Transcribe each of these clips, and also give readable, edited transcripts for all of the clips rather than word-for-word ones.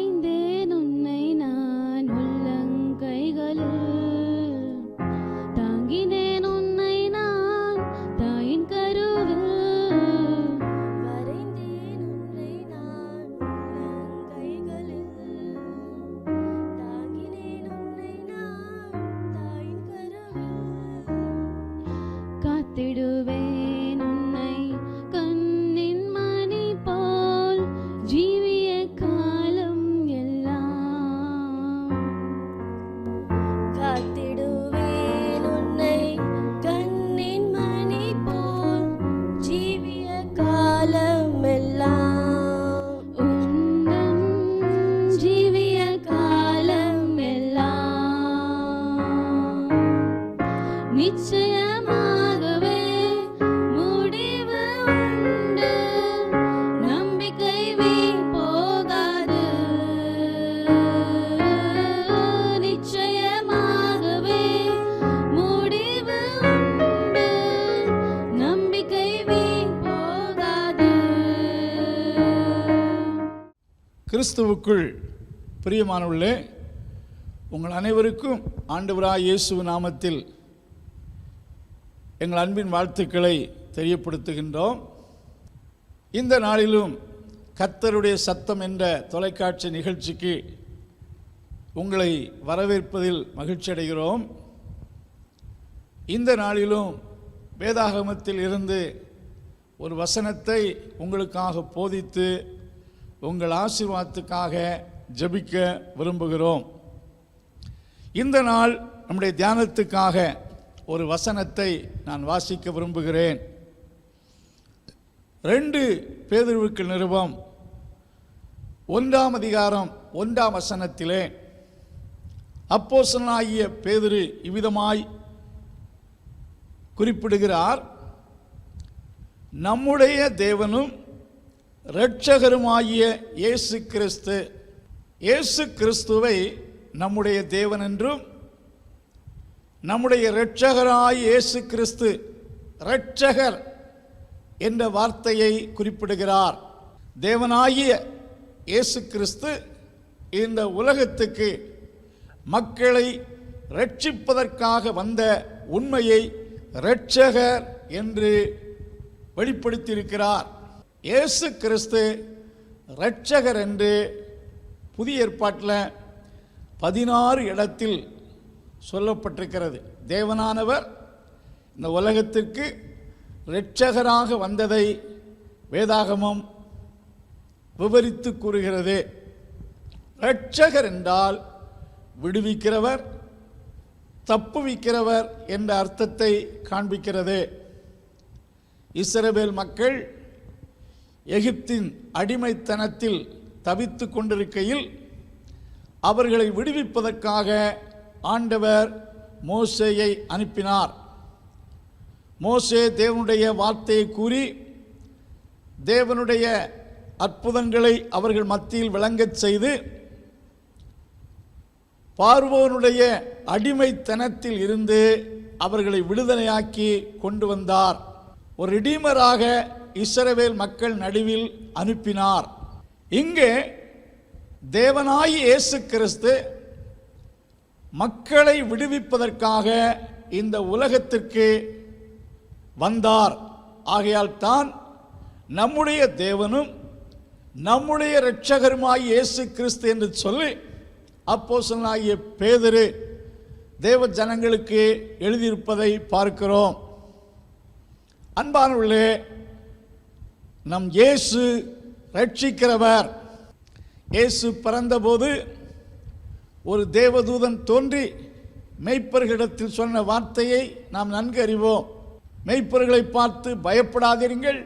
வரைந்தேன் உன்னை நான் உள்ளங்கைகளில், தாங்கினேன் உன்னை நான் தாயின் கருவில். வரைந்தேன் உன்னை நான் உள்ளங்கைகளில், தாங்கினேன் உன்னை நான் தாயின் கருவில். காத்திடுவேன் உன்னை கண்ணின் மணி போல் ஜீவிய காலம் எல்லாம். காத்திடுவேன் உன்னை கண்ணின் மணி போல் ஜீவிய காலம் எல்லாம். உந்தன் ஜீவிய காலம் எல்லாம் நிச்சயமாகவே முடிவு உண்டு, நம்பிக்கை வீண் போகாது. நிச்சயமாகவே முடிவு உண்டு, நம்பிக்கை வீண் போகாது. கிறிஸ்துவுக்குள் பிரியமானவர்களே, உங்கள் அனைவருக்கும் ஆண்டவராய் இயேசு நாமத்தில் எங்கள் அன்பின் வாழ்த்துக்களை தெரியப்படுத்துகின்றோம். இந்த நாளிலும் கர்த்தருடைய சத்தம் என்ற தொலைக்காட்சி நிகழ்ச்சிக்கு உங்களை வரவேற்பதில் மகிழ்ச்சி அடைகிறோம். இந்த நாளிலும் வேதாகமத்தில் இருந்து ஒரு வசனத்தை உங்களுக்காக போதித்து உங்கள் ஆசீர்வாதத்துக்காக ஜெபிக்க விரும்புகிறோம். இந்த நாள் நம்முடைய தியானத்துக்காக ஒரு வசனத்தை நான் வாசிக்க விரும்புகிறேன். 2 பேதுருவுக்கு நிருபம் 1 அதிகாரம் 1 வசனத்திலே அப்போஸ்தலனாகிய பேதுரு இவ்விதமாய் குறிப்பிடுகிறார். நம்முடைய தேவனும் இரட்சகருமாகிய இயேசு கிறிஸ்து, இயேசு கிறிஸ்துவை நம்முடைய தேவன் என்றும் நம்முடைய இரட்சகராய் இயேசு கிறிஸ்து, இரட்சகர் என்ற வார்த்தையை குறிப்பிடுகிறார். தேவனாகிய இயேசு கிறிஸ்து இந்த உலகத்துக்கு மக்களை ரட்சிப்பதற்காக வந்த உண்மையை இரட்சகர் என்று வெளிப்படுத்தியிருக்கிறார். இயேசு கிறிஸ்து இரட்சகர் என்று புதிய ஏற்பாட்டில் 16 இடத்தில் சொல்லப்பட்டிருக்கிறது. தேவனானவர் இந்த உலகத்திற்கு இரட்சகராக வந்ததை வேதாகமம் விவரித்து கூறுகிறது. இரட்சகர் என்றால் விடுவிக்கிறவர், தப்புவிக்கிறவர் என்ற அர்த்தத்தை காண்பிக்கிறது. இஸ்ரவேல் மக்கள் எகிப்தின் அடிமைத்தனத்தில் தவித்து கொண்டிருக்கையில் அவர்களை விடுவிப்பதற்காக ஆண்டவர் மோசேயை அனுப்பினார். மோசே தேவனுடைய வார்த்தையை கூறி தேவனுடைய அற்புதங்களை அவர்கள் மத்தியில் விளங்கச் செய்து பார்வோனுடைய அடிமைத்தனத்தில் இருந்து அவர்களை விடுதலையாக்கி கொண்டு வந்தார். ஒரு ரிடீமராக இஸ்ரவேல் மக்கள் நடுவில் அனுப்பினார். இங்கே தேவனாகிய இயேசு கிறிஸ்து மக்களை விடுவிப்பதற்காக இந்த உலகத்திற்கு வந்தார். ஆகையால் தான் நம்முடைய தேவனும் நம்முடைய இரட்சகருமாய் இயேசு கிறிஸ்து என்று சொல்லி அப்போஸ்தலனாகிய பேதுரு தேவ ஜனங்களுக்கு எழுதியிருப்பதை பார்க்கிறோம். அன்பானவர்களே, நம் இயேசு ரட்சிக்கிறவர். இயேசு பிறந்தபோது ஒரு தேவதூதன் தோன்றி மெய்ப்பர்களிடத்தில் சொன்ன வார்த்தையை நாம் நன்கு அறிவோம். மெய்ப்பர்களை பார்த்து பயப்படாதீர்கள்,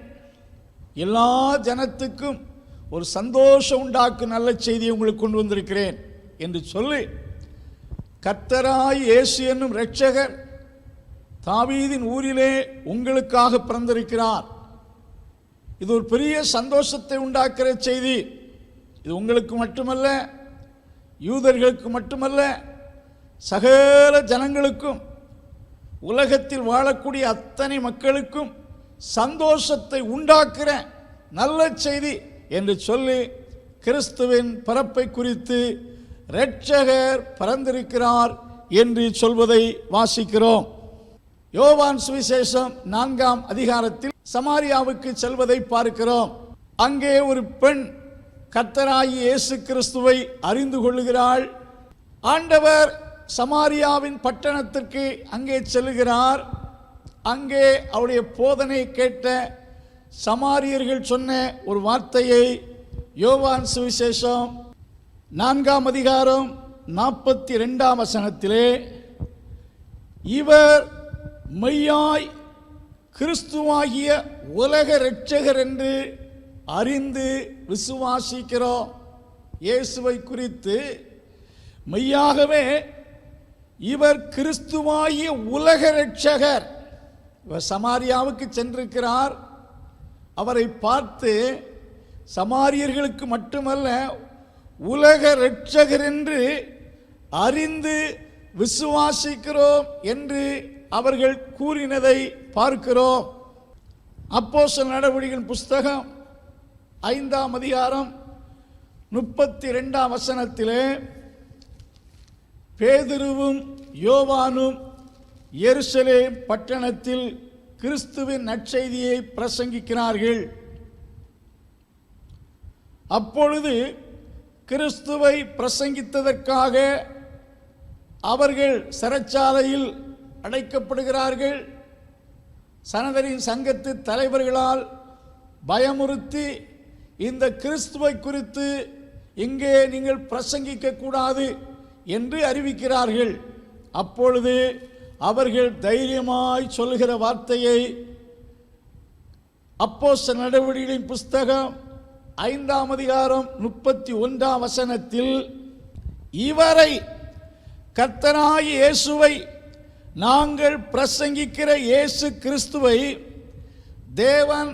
எல்லா ஜனத்துக்கும் ஒரு சந்தோஷம் உண்டாக்கும் நல்ல செய்தியை உங்களுக்கு கொண்டு வந்திருக்கிறேன் என்று சொல்லி கர்த்தராய் இயேசு என்னும் இரட்சகர் தாவீதின் ஊரிலே உங்களுக்காக பிறந்திருக்கிறார். இது ஒரு பெரிய சந்தோஷத்தை உண்டாக்குற செய்தி. இது உங்களுக்கு மட்டுமல்ல, யூதர்களுக்கு மட்டுமல்ல, சகல ஜனங்களுக்கும், உலகத்தில் வாழக்கூடிய அத்தனை மக்களுக்கும் சந்தோஷத்தை உண்டாக்குற நல்ல செய்தி என்று சொல்லி கிறிஸ்துவின் பிறப்பை குறித்து இரட்சகர் பிறந்திருக்கிறார் என்று சொல்வதை வாசிக்கிறோம். யோவான் சுவிசேஷம் 4ஆம் அதிகாரத்தில் சமாரியாவுக்கு செல்வதை பார்க்கிறோம். அங்கே ஒரு பெண் கர்த்தராகிய இயேசு கிறிஸ்துவை அறிந்து கொள்ளுகிறாள். ஆண்டவர் சமாரியாவின் பட்டணத்திற்கு அங்கே செல்லுகிறார். அங்கே அவருடைய போதனை கேட்ட சமாரியர்கள் சொன்ன ஒரு வார்த்தையை யோவான் சுவிசேஷம் 4ஆம் அதிகாரம் 42ஆம் வசனத்திலே, இவர் மெய்யாய் கிறிஸ்துவாகிய உலக இரட்சகர் என்று அறிந்து விசுவாசிக்கிறோம். இயேசுவை குறித்து மெய்யாகவே இவர் கிறிஸ்துவாகிய உலக இரட்சகர். இவர் சமாரியாவுக்கு சென்றிருக்கிறார். அவரை பார்த்து சமாரியர்களுக்கு மட்டுமல்ல, உலக இரட்சகர் என்று அறிந்து விசுவாசிக்கிறோம் என்று அவர்கள் கூறினதை பார்க்கிறோம். அப்போஸ்தலர் நடவடிக்கைகளின் புஸ்தகம் 5ஆம் அதிகாரம் 32ஆம் வசனத்திலே, பேதுருவும் யோவானும் எருசலேம் பட்டணத்தில் கிறிஸ்துவின் நற்செய்தியை பிரசங்கிக்கிறார்கள். அப்பொழுது கிறிஸ்துவை பிரசங்கித்ததற்காக அவர்கள் சிறைச்சாலையில் அடைக்கப்படுகிறார்கள். சனதரின் சங்கத்து தலைவர்களால் பயமுறுத்தி, இந்த கிறிஸ்துவை குறித்து இங்கே நீங்கள் பிரசங்கிக்க கூடாது என்று அறிவிக்கிறார்கள். அப்பொழுது அவர்கள் தைரியமாய் சொல்லுகிற வார்த்தையை அப்போஸ்தலர் நடவடிக்கைகளின் புஸ்தகம் 5ஆம் அதிகாரம் 31ஆம் வசனத்தில், இவரை கர்த்தராகிய இயேசுவை நாங்கள் பிரசங்கிக்கிற இயேசு கிறிஸ்துவை தேவன்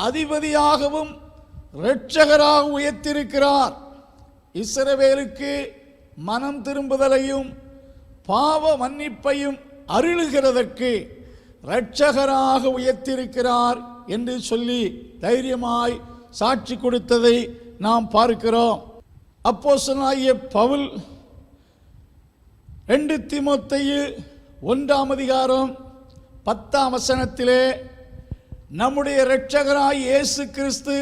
அதிபதியாகவும் இரட்சகராக உயர்த்தியிருக்கிறார். இஸ்ரவேலுக்கு மனம் திரும்புதலையும் பாவ மன்னிப்பையும் அருளுகிறதற்கு இரட்சகராக உயர்த்தியிருக்கிறார் என்று சொல்லி தைரியமாய் சாட்சி கொடுத்ததை நாம் பார்க்கிறோம். அப்போஸ்தலனாகிய பவுல் 2 தீமோத்தேயு 1ஆம் அதிகாரம் 10ஆம் வசனத்திலே, நம்முடைய இரட்சகராய் இயேசு கிறிஸ்து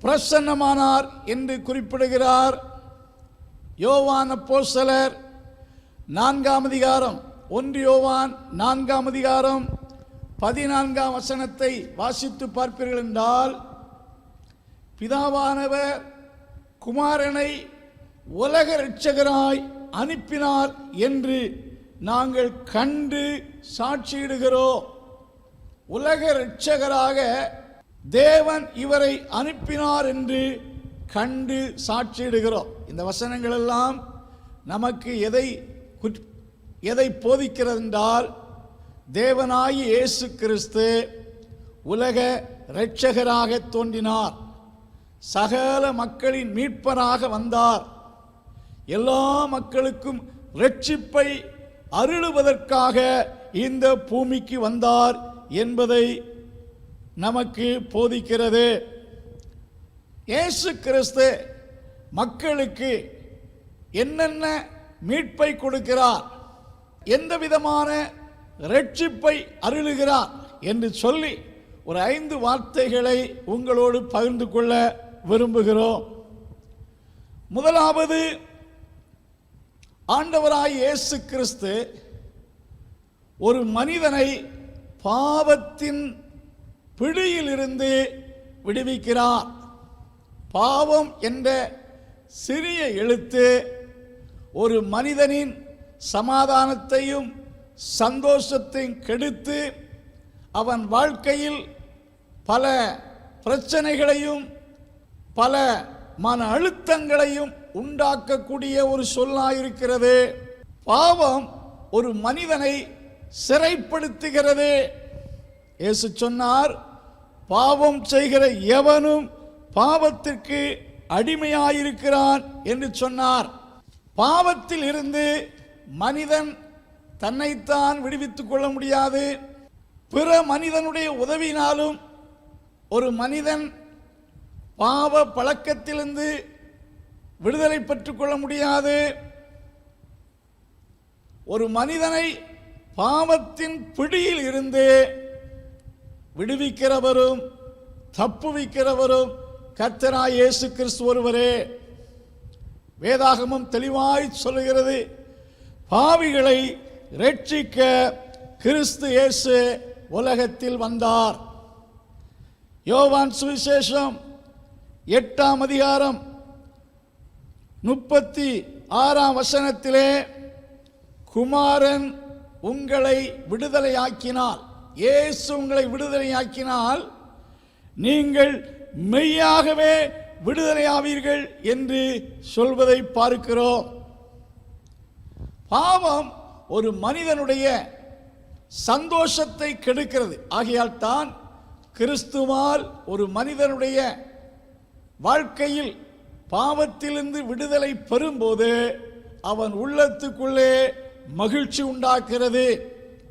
பிரசன்னமானார் என்று குறிப்பிடுகிறார். யோவான் அப்போஸ்தலர் 4ஆம் அதிகாரம் 1 யோவான் 4ஆம் அதிகாரம் 14ஆம் வசனத்தை வாசித்து பார்ப்பீர்கள் என்றால், பிதாவானவர் குமாரனை உலக இரட்சகராய் அனுப்பினார் என்று நாங்கள் கண்டு சாட்சியிடுகிறோம். உலக இரட்சகராக தேவன் இவரை அனுப்பினார் என்று கண்டு சாட்சியிடுகிறோம். இந்த வசனங்கள் எல்லாம் நமக்கு எதை போதிக்கிறது என்றால், தேவனாகிய இயேசு கிறிஸ்து உலக இரட்சகராக தோன்றினார். சகல மக்களின் மீட்பராக வந்தார். எல்லா மக்களுக்கும் இரட்சிப்பை அருளுவதற்காக இந்த பூமிக்கு வந்தார் என்பதை நமக்கு போதிக்கிறது. இயேசு கிறிஸ்து மக்களுக்கு என்னென்ன மீட்பை கொடுக்கிறார், எந்த விதமான இரட்சிப்பை அருளுகிறார் என்று சொல்லி ஒரு 5 வார்த்தைகளை உங்களோடு பகிர்ந்து கொள்ள விரும்புகிறோம். முதலாவது, ஆண்டவராய் இயேசு கிறிஸ்து ஒரு மனிதனை பாவத்தின் பிடியிலிருந்து விடுவிக்கிறார். பாவம் என்ற சிறிய எழுத்து ஒரு மனிதனின் சமாதானத்தையும் சந்தோஷத்தையும் கெடுத்து அவன் வாழ்க்கையில் பல பிரச்சனைகளையும் பல மன அழுத்தங்களையும் உண்டாக்கக்கூடிய ஒரு சொல்லாயிருக்கிறது. பாவம் ஒரு மனிதனை சிறைப்படுத்துகிறது. இயேசு சொன்னார், பாவம் செய்கிற எவனும் பாவத்திற்கு அடிமையாயிருக்கிறான் என்று சொன்னார். பாவத்தில் இருந்து மனிதன் தன்னைத்தான் விடுவித்துக் கொள்ள முடியாது. பிற மனிதனுடைய உதவியினாலும் ஒரு மனிதன் பாவ பழக்கத்திலிருந்து விடுதலை பெற்றுக்கொள்ள முடியாது. ஒரு மனிதனை பாவத்தின் பிடியில் இருந்து விடுவிக்கிறவரும் தப்புவிக்கிறவரும் கர்த்தராகிய இயேசு கிறிஸ்து ஒருவரே. வேதாகமம் தெளிவாய் சொல்லுகிறது, பாவிகளை ரட்சிக்க கிறிஸ்து இயேசு உலகத்தில் வந்தார். யோவான் சுவிசேஷம் 8ஆம் அதிகாரம் 36ஆம் வசனத்திலே, குமாரன் உங்களை விடுதலையாக்கினால், இயேசு உங்களை விடுதலையாக்கினால் நீங்கள் மெய்யாகவே விடுதலையாவீர்கள் என்று சொல்வதை பார்க்கிறோம். பாவம் ஒரு மனிதனுடைய சந்தோஷத்தை கெடுக்கிறது. ஆகையால் தான் கிறிஸ்துவால் ஒரு மனிதனுடைய வாழ்க்கையில் பாவத்திலிருந்து விடுதலை பெறும்போது அவன் உள்ளத்துக்குள்ளே மகிழ்ச்சி உண்டாக்குறது.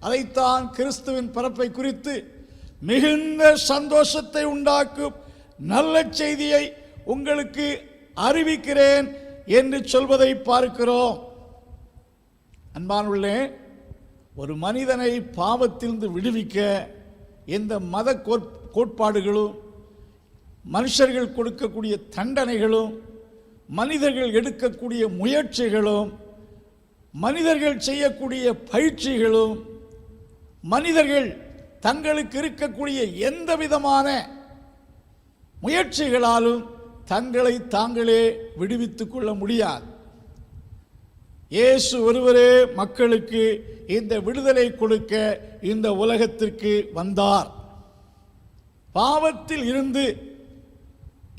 அதைத்தான் கிறிஸ்துவின் பிறப்பை குறித்து மிகுந்த சந்தோஷத்தை உண்டாக்கும் நல்ல செய்தியை உங்களுக்கு அறிவிக்கிறேன் என்று சொல்வதை பார்க்கிறோம். அன்பானுள்ளே, ஒரு மனிதனை பாவத்திலிருந்து விடுவிக்க எந்த மத கோட்பாடுகளும், மனுஷர்கள் கொடுக்கக்கூடிய தண்டனைகளும், மனிதர்கள் எடுக்கக்கூடிய முயற்சிகளும், மனிதர்கள் செய்யக்கூடிய பயிற்சிகளும், மனிதர்கள் தங்களுக்கு இருக்கக்கூடிய எந்த விதமான முயற்சிகளாலும் தங்களை தாங்களே விடுவித்துக் கொள்ள முடியாது. இயேசு ஒருவரே மக்களுக்கு இந்த விடுதலை கொடுக்க இந்த உலகத்திற்கு வந்தார். பாவத்தில் இருந்து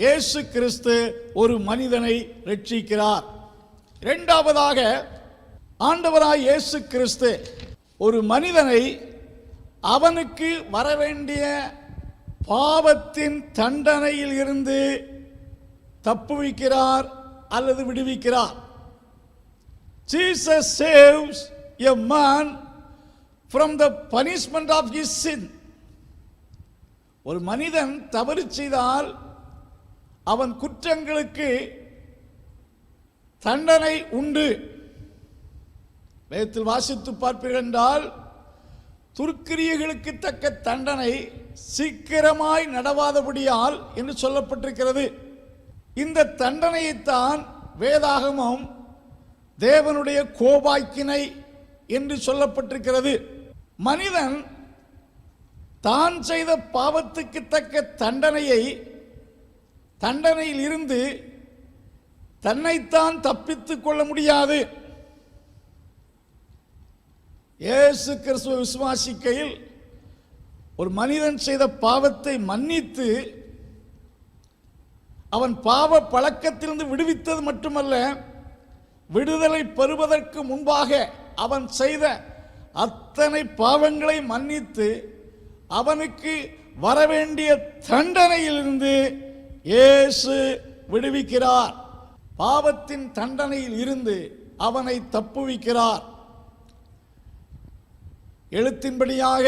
இயேசு கிறிஸ்து ஒரு மனிதனை ரட்சிக்கிறார். இரண்டாவதாக, ஆண்டவராய் இயேசு கிறிஸ்து ஒரு மனிதனை அவனுக்கு வரவேண்டிய பாவத்தின் தண்டனையில் இருந்து தப்புவிக்கிறார் அல்லது விடுவிக்கிறார். Jesus saves a man from the punishment of his sin. ஒரு மனிதன் தவறு செய்தால் அவன் குற்றங்களுக்கு தண்டனை உண்டு. வேதத்தில் வாசித்து பார்ப்பீர்கள் என்றால், துர்க்கிரியைகளுக்கு தக்க தண்டனை சீக்கிரமாய் நடவாதபடியால் என்று சொல்லப்பட்டிருக்கிறது. இந்த தண்டனையைத்தான் வேதாகமம் தேவனுடைய கோபாக்கினை என்று சொல்லப்பட்டிருக்கிறது. மனிதன் தான் செய்த பாவத்துக்கு தக்க தண்டனையில் இருந்து தன்னைத்தான் தப்பித்துக் கொள்ள முடியாது. இயேசு கிறிஸ்துவை விசுவாசிக்கையில் ஒரு மனிதன் செய்த பாவத்தை மன்னித்து அவன் பாவ பழக்கத்திலிருந்து விடுவித்தது மட்டுமல்ல, விடுதலை பெறுவதற்கு முன்பாக அவன் செய்த அத்தனை பாவங்களை மன்னித்து அவனுக்கு வரவேண்டிய தண்டனையிலிருந்து இயேசு விடுவிக்கிறார். பாவத்தின் தண்டனையில் இருந்து அவனை தப்புவிக்கிறார். எழுத்தின்படியாக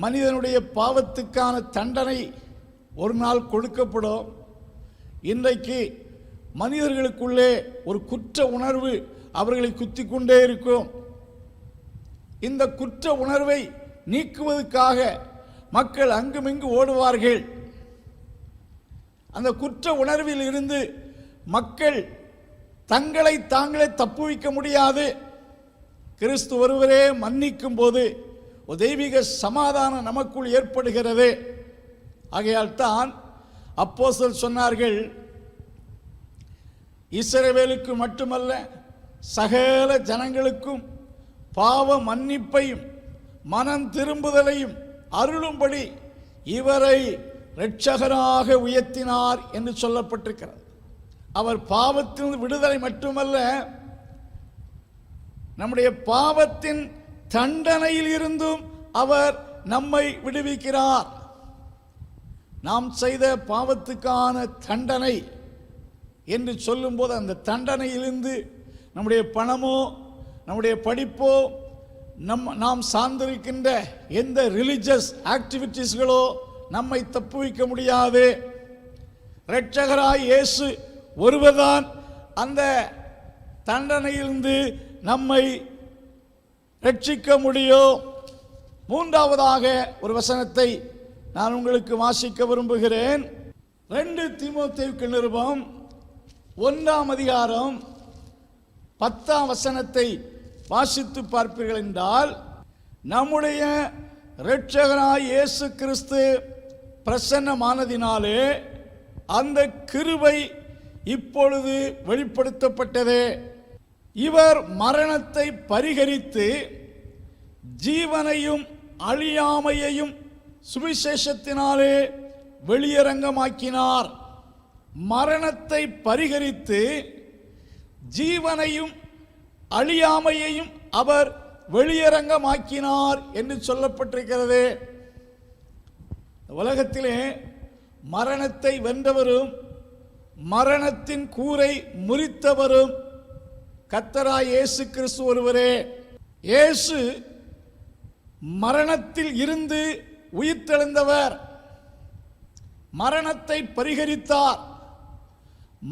மனிதனுடைய பாவத்துக்கான தண்டனை ஒரு நாள் கொடுக்கப்படும். இன்றைக்கு மனிதர்களுக்குள்ளே ஒரு குற்ற உணர்வு அவர்களை குத்திக் கொண்டே இருக்கும். இந்த குற்ற உணர்வை நீக்குவதற்காக மக்கள் அங்குமிங்கு ஓடுவார்கள். அந்த குற்ற உணர்வில் இருந்து மக்கள் தங்களை தாங்களே தப்புவிக்க முடியாது. கிறிஸ்து ஒருவரே மன்னிக்கும் போது ஒரு தெய்வீக சமாதானம் நமக்குள் ஏற்படுகிறது. ஆகையால் தான் அப்போஸ்தலர் சொன்னார்கள், இஸ்ரவேலுக்கு மட்டுமல்ல சகல ஜனங்களுக்கும் பாவ மன்னிப்பையும் மனம் திரும்புதலையும் அருளும்படி இவரை இரட்சகராக உயர்த்தினார் என்று சொல்லப்பட்டிருக்கிறது. அவர் பாவத்திலிருந்து விடுதலை மட்டுமல்ல, நம்முடைய பாவத்தின் தண்டனையில் இருந்தும் அவர் நம்மை விடுவிக்கிறார். நாம் செய்த பாவத்துக்கான தண்டனை என்று சொல்லும்போது அந்த தண்டனையிலிருந்து நம்முடைய பணமோ நம்முடைய படிப்போ நாம் சார்ந்திருக்கின்ற எந்த ரிலிஜியஸ் ஆக்டிவிட்டீஸ்களோ நம்மை தப்புவிக்க முடியாது. இரட்சகராய் இயேசு ஒருவர்தான் அந்த தண்டனையிலிருந்து நம்மை ரட்சிக்க முடியும். மூன்றாவதாக ஒரு வசனத்தை நான் உங்களுக்கு வாசிக்க விரும்புகிறேன். 2 தீமோத்தேயுக்கு நிருபம் 1ஆம் அதிகாரம் 10ஆம் வசனத்தை வாசித்து பார்ப்பீர்கள் என்றால், நம்முடைய இரட்சகராய் இயேசு கிறிஸ்து பிரசன்னமானதினாலே அந்த கிருபை இப்பொழுது வெளிப்படுத்தப்பட்டது. இவர் மரணத்தை பரிகரித்து ஜீவனையும் அழியாமையையும் சுவிசேஷத்தினாலே வெளியரங்கமாக்கினார். மரணத்தை பரிகரித்து ஜீவனையும் அழியாமையையும் அவர் வெளியரங்கமாக்கினார் என்று சொல்லப்பட்டிருக்கிறது. உலகத்திலே மரணத்தை வென்றவரும் மரணத்தின் கூரை முறித்தவரும் கர்த்தராய் இயேசு கிறிஸ்து ஒருவரே. இயேசு மரணத்தில் இருந்து உயிர்த்தெழுந்தவர். மரணத்தை பரிகரித்தார்.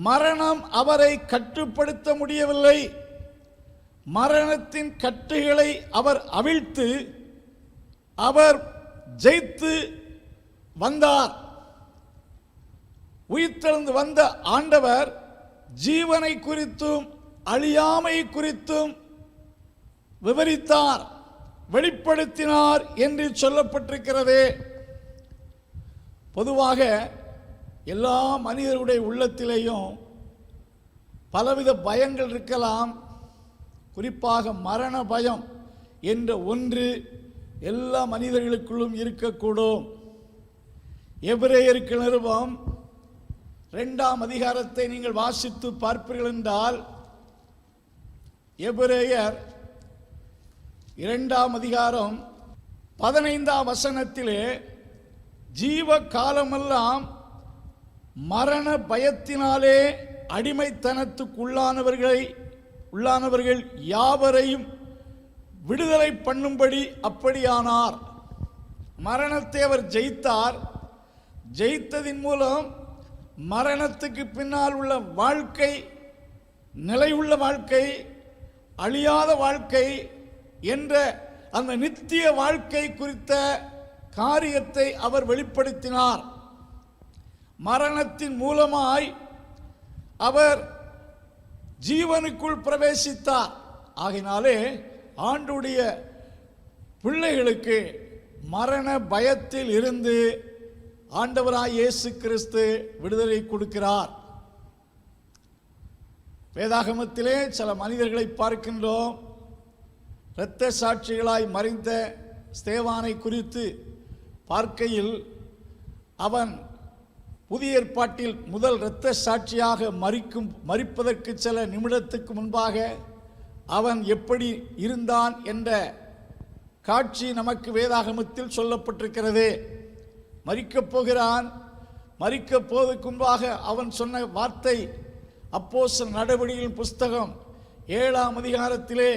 மரணம் அவரை கட்டுப்படுத்த முடியவில்லை. மரணத்தின் கட்டுகளை அவர் அவிழ்த்து அவர் ஜெயித்து வந்தார். உயிர்த்தெழுந்து வந்த ஆண்டவர் ஜீவனை குறித்தும் அழியாமை குறித்தும் விவரித்தார், வெளிப்படுத்தினார் என்று சொல்லப்பட்டிருக்கிறது. பொதுவாக எல்லா மனிதருடைய உள்ளத்திலேயும் பலவித பயங்கள் இருக்கலாம். குறிப்பாக மரண பயம் என்ற ஒன்று எல்லா மனிதர்களுக்குள்ளும் இருக்கக்கூடும். எபிரேயருக்கு நிருபம் 2ஆம் அதிகாரத்தை நீங்கள் வாசித்து பார்ப்பீர்கள் என்றால், எபிரேயர் 2ஆம் அதிகாரம் 15ஆம் வசனத்திலே ஜீவ காலமெல்லாம் மரண பயத்தினாலே அடிமைத்தனத்துக்குள்ளானவர்கள் யாவரையும் விடுதலை பண்ணும்படி அப்படியானார். மரணத்தை அவர் ஜெயித்தார். ஜெயித்ததின் மூலம் மரணத்துக்கு பின்னால் உள்ள வாழ்க்கை, நிலையுள்ள வாழ்க்கை, அழியாத வாழ்க்கை என்ற அந்த நித்திய வாழ்க்கை குறித்த காரியத்தை அவர் வெளிப்படுத்தினார். மரணத்தின் மூலமாய் அவர் ஜீவனுக்குள் பிரவேசித்தார். ஆகினாலே ஆண்டுடைய பிள்ளைகளுக்கு மரண பயத்தில் இருந்து ஆண்டவராய் இயேசு கிறிஸ்து விடுதலை கொடுக்கிறார். வேதாகமத்திலே சில மனிதர்களை பார்க்கின்றோம். இரத்த சாட்சிகளாய் மறைந்த ஸ்தேவானை குறித்து பார்க்கையில், அவன் புதிய ஏற்பாட்டில் முதல் இரத்த சாட்சியாக மரிப்பதற்கு சில நிமிடத்துக்கு முன்பாக அவன் எப்படி இருந்தான் என்ற காட்சி நமக்கு வேதாகமத்தில் சொல்லப்பட்டிருக்கிறது. மரிக்கப் போகிறான். மரிக்கப் போவதற்கு முன்பாக அவன் சொன்ன வார்த்தை அப்போஸ்தலர் நடவடிக்கைகளின் புஸ்தகம் 7ஆம் அதிகாரத்திலே,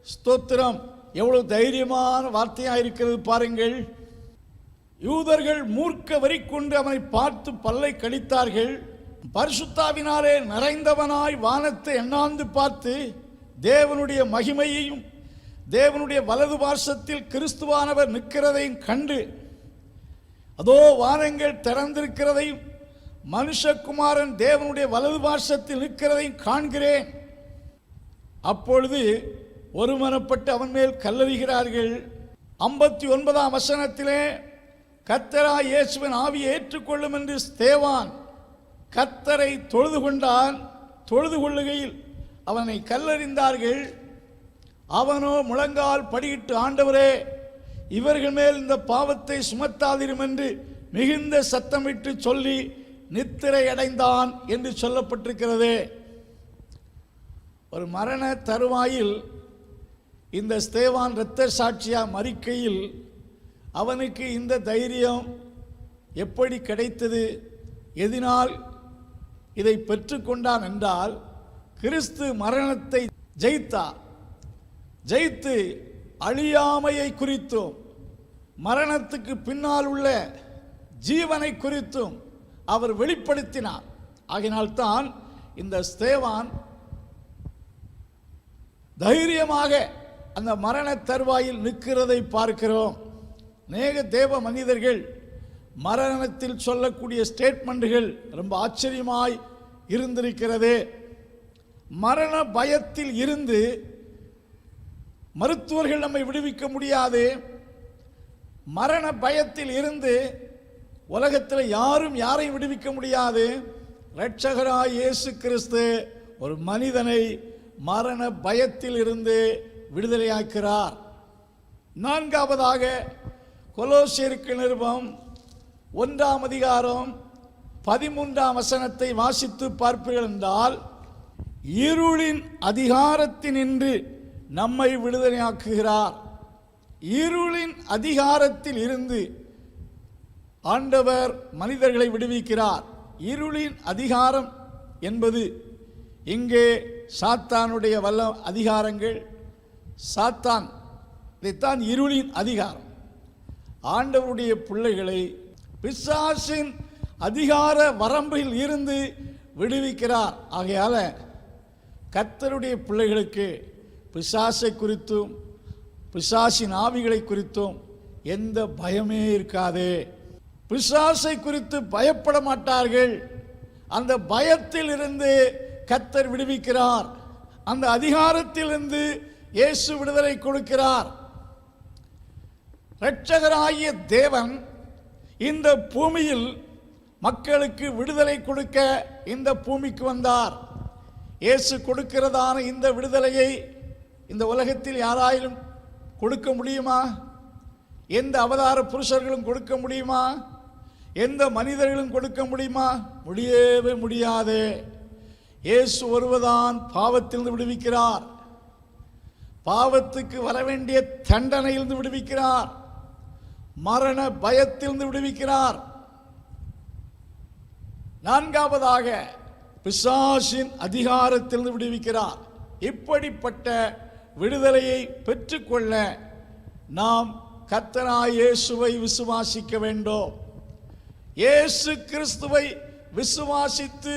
ஸ்தோத்திரம், எவ்வளவு தைரியமான வார்த்தையாக இருக்கிறது பாருங்கள். யூதர்கள் மூர்க்க வரி கொண்டு அவனை பார்த்து பல்லை கடித்தார்கள். பரிசுத்தாவினாலே நிறைந்தவனாய் வானத்தை எண்ணாந்து பார்த்து தேவனுடைய மகிமையையும் தேவனுடைய வலது பார்சத்தில் கிறிஸ்துவானவர் நிற்கிறதையும் கண்டு, அதோ வானங்கள் திறந்திருக்கிறதையும் மனுஷகுமாரன் தேவனுடைய வலது பார்சத்தில் நிற்கிறதையும் காண்கிறேன். அப்பொழுது ஒருமனப்பட்டு அவன் மேல் கல்லறிகிறார்கள். 59ஆம் வசனத்திலே, கர்த்தராய் இயேசுவின் ஆவியை ஏற்றுக்கொள்ளும் என்று ஸ்தேவான் கர்த்தரை தொழுது கொண்டான். தொழுது கொள்ளுகையில் அவனை கல்லறிந்தார்கள். அவனோ முழங்கால் படியிட்டு, ஆண்டவரே, இவர்கள் மேல் இந்த பாவத்தை சுமத்தாதிரும் என்று மிகுந்த சத்தமிட்டு சொல்லி நித்திரை அடைந்தான் என்று சொல்லப்பட்டிருக்கிறது. ஒரு மரண தருவாயில் இந்த ஸ்தேவான் இரத்த சாட்சியா மரிக்கையில் அவனுக்கு இந்த தைரியம் எப்படி கிடைத்தது? எதனால் இதை பெற்றுக்கொண்டான் என்றால், கிறிஸ்து மரணத்தை ஜெயித்தார். ஜெயித்து அழியாமையை குறித்தும் மரணத்துக்கு பின்னால் உள்ள ஜீவனை குறித்தும் அவர் வெளிப்படுத்தினார். ஆகினால்தான் இந்த ஸ்தேவான் தைரியமாக அந்த மரண தருவாயில் நிற்கிறதை பார்க்கிறோம். அநேக தேவ மனிதர்கள் மரணத்தில் சொல்லக்கூடிய ஸ்டேட்மெண்ட்டுகள் ரொம்ப ஆச்சரியமாய் இருந்திருக்கிறது. மரண பயத்தில் இருந்து மருத்துவர்கள் நம்மை விடுவிக்க முடியாது. மரண பயத்தில் இருந்து உலகத்தில் யாரும் யாரையும் விடுவிக்க முடியாது. இரட்சகராய் இயேசு கிறிஸ்து ஒரு மனிதனை மரண பயத்தில் இருந்து விடுதலையாக்கிறார். நான்காவதாக கொலோசியருக்கு நிருபம் 1ஆம் அதிகாரம் 13ஆம் வசனத்தை வாசித்து பார்ப்பீர்கள் என்றால், இருளின் அதிகாரத்தினின்று நம்மை விடுதலையாக்குகிறார். இருளின் அதிகாரத்தில் இருந்து ஆண்டவர் மனிதர்களை விடுவிக்கிறார். இருளின் அதிகாரம் என்பது இங்கே சாத்தானுடைய வல்ல அதிகாரங்கள். சாத்தான் இதைத்தான் இருளின் அதிகாரம். ஆண்டவருடைய பிள்ளைகளை பிசாசின் அதிகார வரம்பில் இருந்து விடுவிக்கிறார். ஆகையால கர்த்தருடைய பிள்ளைகளுக்கு பிசாசை குறித்தும் பிசாசின் ஆவிகளை குறித்தும் எந்த பயமே இருக்காது. பிசாசை குறித்து பயப்பட மாட்டார்கள். அந்த பயத்தில் இருந்து கர்த்தர் விடுவிக்கிறார். அந்த அதிகாரத்திலிருந்து இயேசு விடுதலை கொடுக்கிறார். இரட்சகராகிய தேவன் இந்த பூமியில் மக்களுக்கு விடுதலை கொடுக்க இந்த பூமிக்கு வந்தார். இயேசு கொடுக்கிறதான இந்த விடுதலையை இந்த உலகத்தில் யாராயிலும் கொடுக்க முடியுமா? எந்த அவதார புருஷர்களும் கொடுக்க முடியுமா? எந்த மனிதர்களும் கொடுக்க முடியுமா? முடியவே முடியாது. இயேசு ஒருவர்தான் பாவத்திலிருந்து விடுவிக்கிறார். பாவத்துக்கு வர வேண்டிய தண்டனையிலிருந்து விடுவிக்கிறார். மரண பயத்திலிருந்து விடுவிக்கிறார். நான்காவதாக பிசாசின் அதிகாரத்திலிருந்து விடுவிக்கிறார். இப்படிப்பட்ட விடுதலையை பெற்றுக்கொள்ள நாம் கர்த்தராகிய இயேசுவை விசுவாசிக்க வேண்டும். இயேசு கிறிஸ்துவை விசுவாசித்து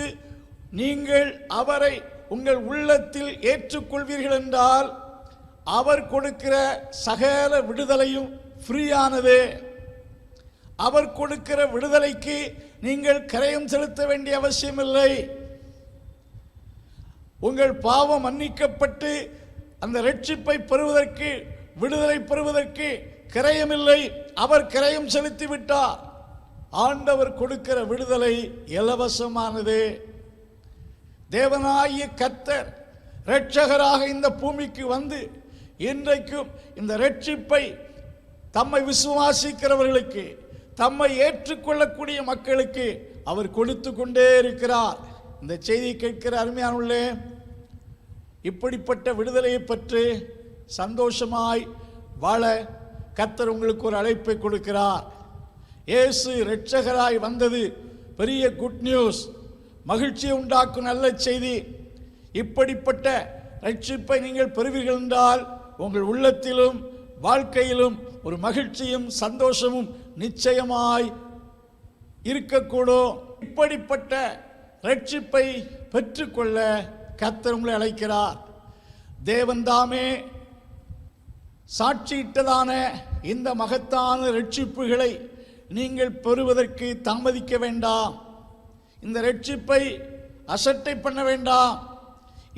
நீங்கள் அவரை உங்கள் உள்ளத்தில் ஏற்றுக்கொள்வீர்கள் என்றால் அவர் கொடுக்கிற சகல விடுதலையும் ஃப்ரீயானது. அவர் கொடுக்கிற விடுதலைக்கு நீங்கள் கரையம் செலுத்த வேண்டிய அவசியமில்லை. உங்கள் பாவம் மன்னிக்கப்பட்டு அந்த ரட்சிப்பை பெறுவதற்கு, விடுதலை பெறுவதற்கு கிரயமில்லை. அவர் கிரயம் செலுத்தி விட்டார். ஆண்டவர் கொடுக்கிற விடுதலை இலவசமானது. தேவனாகிய கர்த்தர் இரட்சகராக இந்த பூமிக்கு வந்து இன்றைக்கும் இந்த ரட்சிப்பை தம்மை விசுவாசிக்கிறவர்களுக்கு, தம்மை ஏற்றுக்கொள்ளக்கூடிய மக்களுக்கு அவர் கொடுத்து கொண்டே இருக்கிறார். இந்த செய்தி கேட்கிற அருமையானவர்களே, இப்படிப்பட்ட விடுதலையை பற்றி சந்தோஷமாய் வாழ கர்த்தர் உங்களுக்கு ஒரு அழைப்பை கொடுக்கிறார். இயேசு இரட்சகராய் வந்தது பெரிய குட் நியூஸ், மகிழ்ச்சியை உண்டாக்கும் நல்ல செய்தி. இப்படிப்பட்ட ரட்சிப்பை நீங்கள் பெறுவீர்கள் என்றால் உங்கள் உள்ளத்திலும் வாழ்க்கையிலும் ஒரு மகிழ்ச்சியும் சந்தோஷமும் நிச்சயமாய் இருக்கக்கூடும். இப்படிப்பட்ட ரட்சிப்பை பெற்றுக்கொள்ள கர்த்தர் உங்களை அழைக்கிறார். தேவன் தாமே சாட்சியிட்டதான இந்த மகத்தான ரட்சிப்புகளை நீங்கள் பெறுவதற்கு தாமதிக்க வேண்டாம். இந்த ரட்சிப்பை அசட்டை பண்ண வேண்டாம்.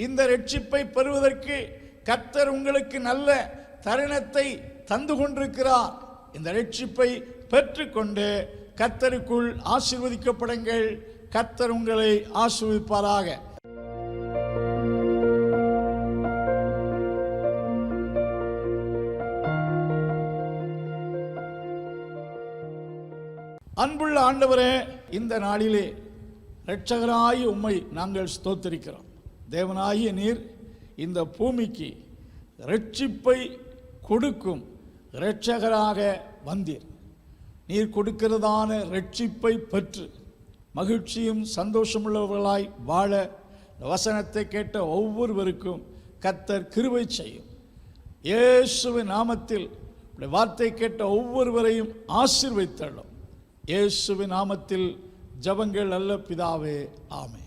இந்த ரட்சிப்பை பெறுவதற்கு கர்த்தர் உங்களுக்கு நல்ல தருணத்தை தந்து கொண்டிருக்கிறார். இந்த ரட்சிப்பை பெற்றுக்கொண்டு கர்த்தருக்குள் ஆசீர்வதிக்கப்படுங்கள். கர்த்தர் உங்களை ஆசீர்வதிப்பாராக. அன்புள்ள ஆண்டவரே, இந்த நாளிலே இரட்சகராகிய உம்மை நாங்கள் ஸ்தோத்திரிக்கிறோம். தேவனாகிய நீர் இந்த பூமிக்கு இரட்சிப்பை கொடுக்கும் இரட்சகராக வந்தீர். நீர் கொடுக்கிறதான இரட்சிப்பை பெற்று மகிழ்ச்சியும் சந்தோஷமுள்ளவர்களாய் வாழ வசனத்தை கேட்ட ஒவ்வொருவருக்கும் கர்த்தர் கிருபை செய்யும். இயேசுவின் நாமத்தில் வார்த்தை கேட்ட ஒவ்வொருவரையும் ஆசீர்வதித்தள்ளும். இயேசுவின் நாமத்தில் ஜெபங்கள் நல்ல பிதாவே, ஆமென்.